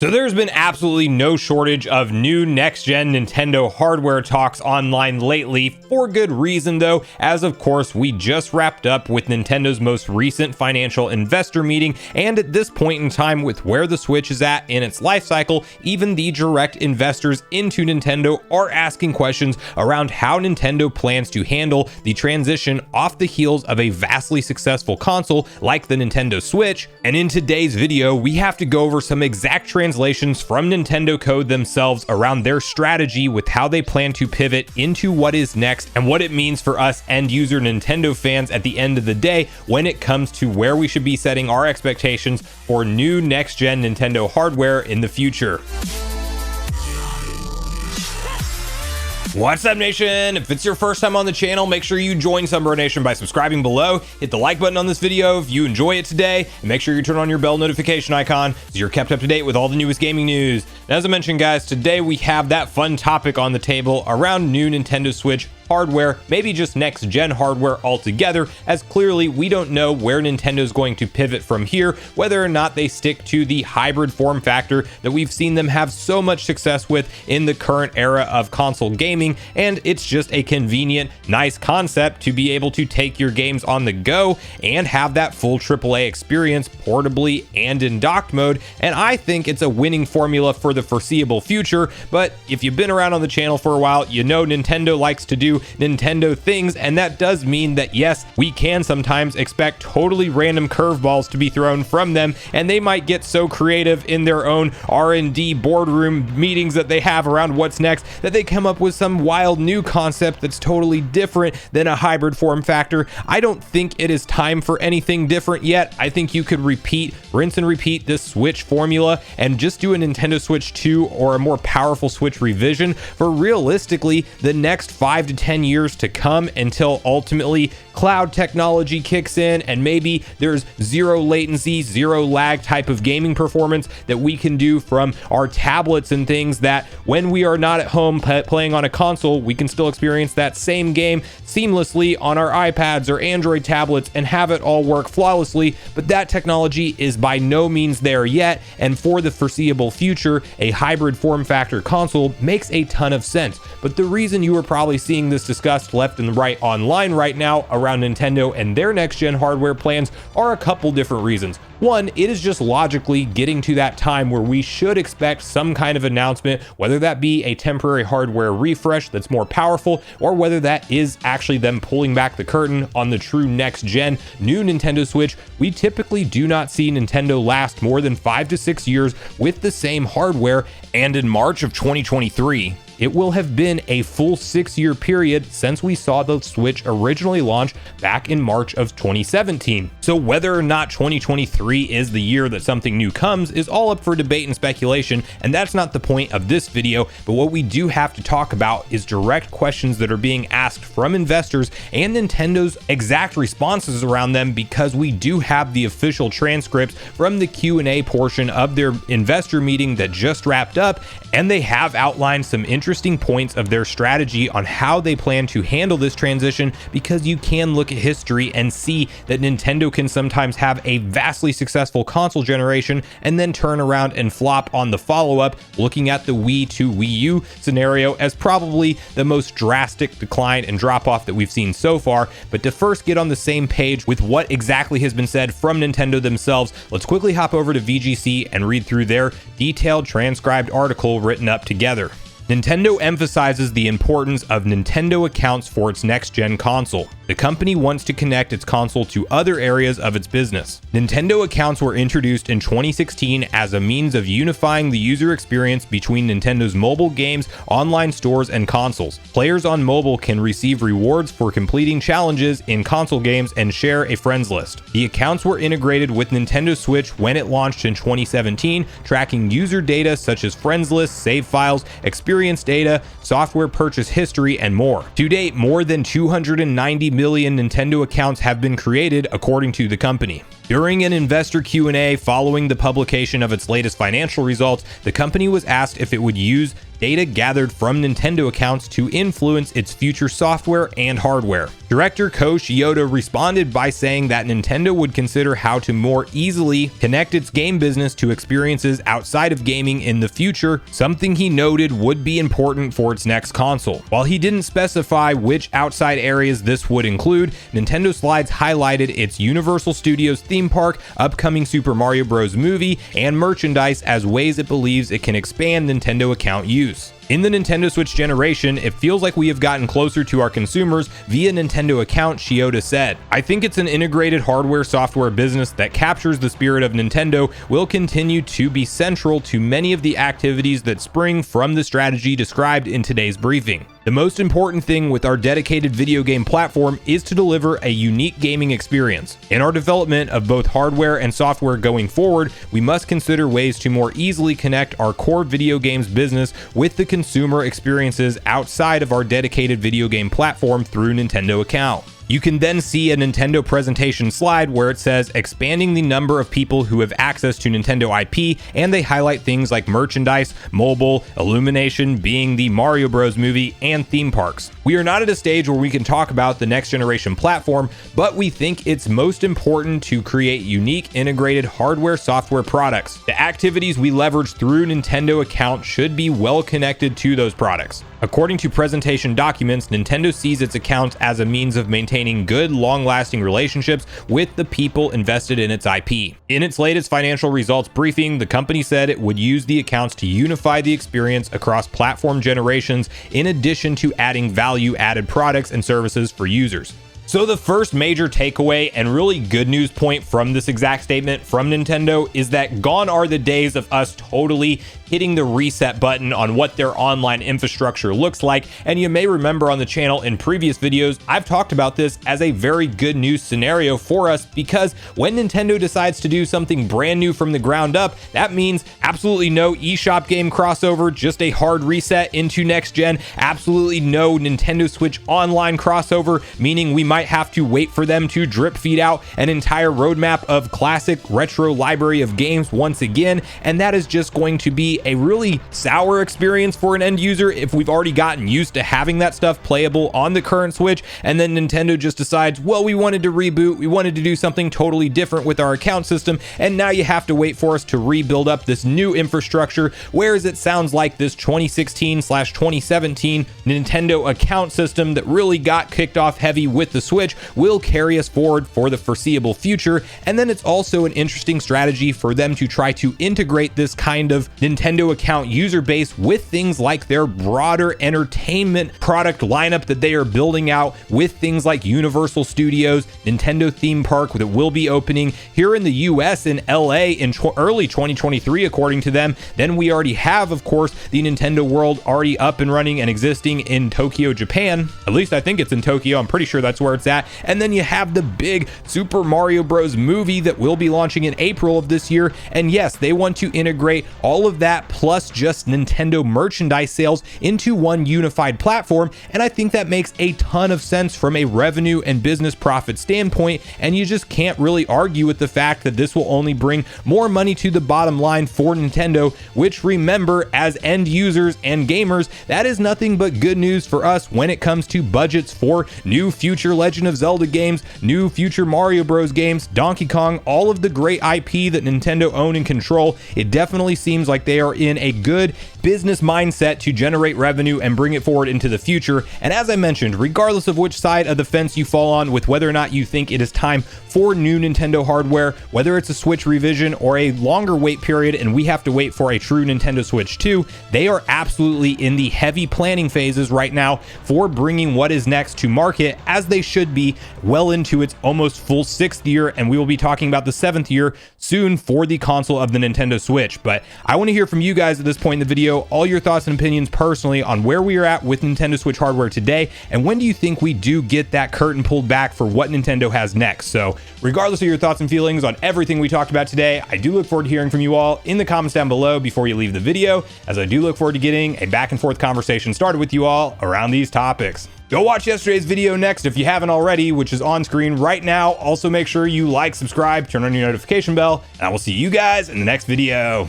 So there's been absolutely no shortage of new next-gen Nintendo hardware talks online lately, for good reason though, as of course we just wrapped up with Nintendo's most recent financial investor meeting, and at this point in time with where the Switch is at in its life cycle, even the direct investors into Nintendo are asking questions around how Nintendo plans to handle the transition off the heels of a vastly successful console like the Nintendo Switch. And in today's video, we have to go over some exact translations from Nintendo code themselves around their strategy with how they plan to pivot into what is next and what it means for us end user Nintendo fans at the end of the day when it comes to where we should be setting our expectations for new next gen Nintendo hardware in the future. What's up, Nation? If it's your first time on the channel, make sure you join Sunbro Nation by subscribing below. Hit the like button on this video if you enjoy it today, and make sure you turn on your bell notification icon so you're kept up to date with all the newest gaming news. And as I mentioned, guys, today we have that fun topic on the table around new Nintendo Switch hardware, maybe just next gen hardware altogether, as clearly we don't know where Nintendo's going to pivot from here, whether or not they stick to the hybrid form factor that we've seen them have so much success with in the current era of console gaming. And it's just a convenient, nice concept to be able to take your games on the go and have that full AAA experience portably and in docked mode. And I think it's a winning formula for the foreseeable future. But if you've been around on the channel for a while, you know Nintendo likes to do Nintendo things, and that does mean that yes, we can sometimes expect totally random curveballs to be thrown from them, and they might get so creative in their own R&D boardroom meetings that they have around what's next that they come up with some wild new concept that's totally different than a hybrid form factor. I don't think it is time for anything different yet. I think you could rinse and repeat this Switch formula and just do a Nintendo Switch 2 or a more powerful Switch revision for realistically the next 5 to 10 years to come, until ultimately cloud technology kicks in and maybe there's zero latency, zero lag type of gaming performance that we can do from our tablets and things, that when we are not at home playing on a console, we can still experience that same game seamlessly on our iPads or Android tablets and have it all work flawlessly. But that technology is by no means there yet, and for the foreseeable future, a hybrid form factor console makes a ton of sense. But the reason you are probably seeing this discussed left and right online right now around Nintendo and their next gen hardware plans are a couple different reasons. One, it is just logically getting to that time where we should expect some kind of announcement, whether that be a temporary hardware refresh that's more powerful, or whether that is actually them pulling back the curtain on the true next gen new Nintendo Switch. We typically do not see Nintendo last more than 5 to 6 years with the same hardware, and in March of 2023, it will have been a full 6-year period since we saw the Switch originally launch back in March of 2017. So whether or not 2023 is the year that something new comes is all up for debate and speculation, and that's not the point of this video. But what we do have to talk about is direct questions that are being asked from investors and Nintendo's exact responses around them, because we do have the official transcripts from the Q&A portion of their investor meeting that just wrapped up, and they have outlined some interesting points of their strategy on how they plan to handle this transition, because you can look at history and see that Nintendo can sometimes have a vastly successful console generation and then turn around and flop on the follow-up, looking at the Wii to Wii U scenario as probably the most drastic decline and drop-off that we've seen so far. But to first get on the same page with what exactly has been said from Nintendo themselves, let's quickly hop over to VGC and read through their detailed transcribed article written up together. Nintendo emphasizes the importance of Nintendo accounts for its next-gen console. The company wants to connect its console to other areas of its business. Nintendo accounts were introduced in 2016 as a means of unifying the user experience between Nintendo's mobile games, online stores, and consoles. Players on mobile can receive rewards for completing challenges in console games and share a friends list. The accounts were integrated with Nintendo Switch when it launched in 2017, tracking user data such as friends lists, save files, experience data, software purchase history, and more. To date, more than 290 million Nintendo accounts have been created, according to the company. During an investor Q&A following the publication of its latest financial results, the company was asked if it would use data gathered from Nintendo accounts to influence its future software and hardware. Director Ko Shioda responded by saying that Nintendo would consider how to more easily connect its game business to experiences outside of gaming in the future, something he noted would be important for its next console. While he didn't specify which outside areas this would include, Nintendo slides highlighted its Universal Studios theme park, upcoming Super Mario Bros. Movie, and merchandise as ways it believes it can expand Nintendo account use. In the Nintendo Switch generation, it feels like we have gotten closer to our consumers via Nintendo account, Shioda said. I think it's an integrated hardware-software business that captures the spirit of Nintendo will continue to be central to many of the activities that spring from the strategy described in today's briefing. The most important thing with our dedicated video game platform is to deliver a unique gaming experience. In our development of both hardware and software going forward, we must consider ways to more easily connect our core video games business with the consumer experiences outside of our dedicated video game platform through Nintendo account. You can then see a Nintendo presentation slide where it says expanding the number of people who have access to Nintendo IP, and they highlight things like merchandise, mobile, Illumination being the Mario Bros. Movie, and theme parks. We are not at a stage where we can talk about the next generation platform, but we think it's most important to create unique integrated hardware software products. The activities we leverage through Nintendo account should be well connected to those products. According to presentation documents, Nintendo sees its accounts as a means of maintaining good, long-lasting relationships with the people invested in its IP. In its latest financial results briefing, the company said it would use the accounts to unify the experience across platform generations, in addition to adding value-added products and services for users. So the first major takeaway and really good news point from this exact statement from Nintendo is that gone are the days of us totally hitting the reset button on what their online infrastructure looks like. And you may remember on the channel in previous videos, I've talked about this as a very good news scenario for us, because when Nintendo decides to do something brand new from the ground up, that means absolutely no eShop game crossover, just a hard reset into next gen, absolutely no Nintendo Switch online crossover, meaning we might have to wait for them to drip feed out an entire roadmap of classic retro library of games once again. And that is just going to be a really sour experience for an end user if we've already gotten used to having that stuff playable on the current Switch, and then Nintendo just decides, well, we wanted to reboot, we wanted to do something totally different with our account system, and now you have to wait for us to rebuild up this new infrastructure, whereas it sounds like this 2016/2017 Nintendo account system that really got kicked off heavy with the Switch will carry us forward for the foreseeable future. And then it's also an interesting strategy for them to try to integrate this kind of Nintendo account user base with things like their broader entertainment product lineup that they are building out, with things like Universal Studios, Nintendo theme park that will be opening here in the US in LA in early 2023 according to them. Then we already have, of course, the Nintendo World already up and running and existing in Tokyo, Japan. At least I think it's in Tokyo, I'm pretty sure that's where it's at. And then you have the big Super Mario Bros. Movie that will be launching in April of this year. And yes, they want to integrate all of that plus just Nintendo merchandise sales into one unified platform, and I think that makes a ton of sense from a revenue and business profit standpoint, and you just can't really argue with the fact that this will only bring more money to the bottom line for Nintendo, which, remember, as end users and gamers, that is nothing but good news for us when it comes to budgets for new future Legend of Zelda games, new future Mario Bros. Games, Donkey Kong, all of the great IP that Nintendo own and control. It definitely seems like they are in a good business mindset to generate revenue and bring it forward into the future. And as I mentioned, regardless of which side of the fence you fall on with whether or not you think it is time for new Nintendo hardware, whether it's a Switch revision or a longer wait period and we have to wait for a true Nintendo Switch 2, they are absolutely in the heavy planning phases right now for bringing what is next to market, as they should be well into its almost full 6th year, and we will be talking about the 7th year soon for the console of the Nintendo Switch. But I want to hear from you guys at this point in the video, all your thoughts and opinions personally on where we are at with Nintendo Switch hardware today, and when do you think we do get that curtain pulled back for what Nintendo has next. So regardless of your thoughts and feelings on everything we talked about today, I do look forward to hearing from you all in the comments down below before you leave the video, as I do look forward to getting a back and forth conversation started with you all around these topics. Go watch yesterday's video next if you haven't already, which is on screen right now. Also, make sure you like, subscribe, turn on your notification bell, and I will see you guys in the next video.